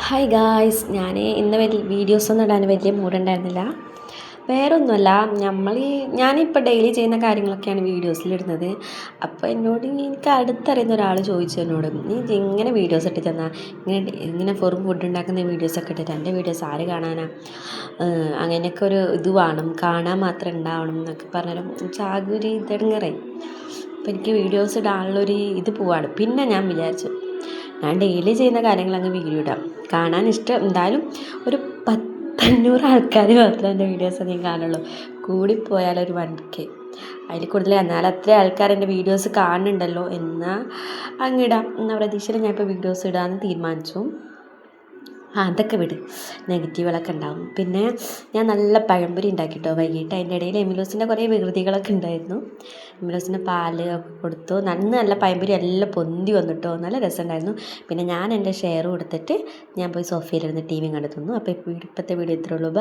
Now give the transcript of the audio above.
Hi guys, ഞാൻ ഇന്ന് വീഡിയോസൊന്നും ഇടാൻ വലിയ മൂഡുണ്ടായിരുന്നില്ല. വേറൊന്നുമല്ല, ഞാനിപ്പോൾ ഡെയിലി ചെയ്യുന്ന കാര്യങ്ങളൊക്കെയാണ് വീഡിയോസിലിടുന്നത്. അപ്പോൾ എനിക്ക് അടുത്തറിയുന്ന ഒരാൾ ചോദിച്ചു എന്നോട്, നീ ഇങ്ങനെ വീഡിയോസ് ഇട്ട് തന്നാൽ ഇങ്ങനെ ഫുഡ് ഉണ്ടാക്കുന്ന വീഡിയോസൊക്കെ ഇട്ടിട്ട് എൻ്റെ വീഡിയോസ് ആര് കാണാനാ, അങ്ങനെയൊക്കെ ഒരു ഇത് വേണം, കാണാൻ മാത്രം ഉണ്ടാവണം എന്നൊക്കെ പറഞ്ഞാലും ആകെ ഒരു ഇടങ്ങേറായി. അപ്പോൾ എനിക്ക് വീഡിയോസ് ഇടാനുള്ളൊരു ഇത് പോവാണ്. പിന്നെ ഞാൻ വിചാരിച്ചു, ഞാൻ ഡെയിലി ചെയ്യുന്ന കാര്യങ്ങൾ അങ്ങ് വീഡിയോ ഇടാം. കാണാൻ ഇഷ്ടം എന്തായാലും ഒരു 500 ആൾക്കാർ മാത്രമേ എൻ്റെ വീഡിയോസ് അധികം കാണുള്ളൂ. കൂടിപ്പോയാലൊരു 1K, അതിൽ കൂടുതൽ. എന്നാൽ അത്ര ആൾക്കാർ എൻ്റെ വീഡിയോസ് കാണുന്നുണ്ടല്ലോ എന്നാൽ അങ്ങിടാം എന്ന പ്രതീക്ഷയിൽ ഞാൻ ഇപ്പോൾ വീഡിയോസ് ഇടാമെന്ന് തീരുമാനിച്ചു. അതൊക്കെ വിട്, നെഗറ്റീവുകളൊക്കെ ഉണ്ടാവും. പിന്നെ ഞാൻ നല്ല പഴംപൊരി ഉണ്ടാക്കിട്ടോ വൈകിട്ട്. അതിൻ്റെ ഇടയിൽ എമിലോസിൻ്റെ കുറേ വികൃതികളൊക്കെ ഉണ്ടായിരുന്നു. എമിലോസിന് പാല് ഒക്കെ കൊടുത്തു. നല്ല പഴംപൊരി എല്ലാം പൊന്തി വന്നിട്ടോ, നല്ല രസമുണ്ടായിരുന്നു. പിന്നെ ഞാൻ എൻ്റെ ഷെയർ കൊടുത്തിട്ട് ഞാൻ പോയി സോഫയിലിരുന്ന് TV കണ്ടു തിന്നു. അപ്പോൾ ഇപ്പോഴത്തെ വീഡിയോ ഇത്രയുള്ളൂ.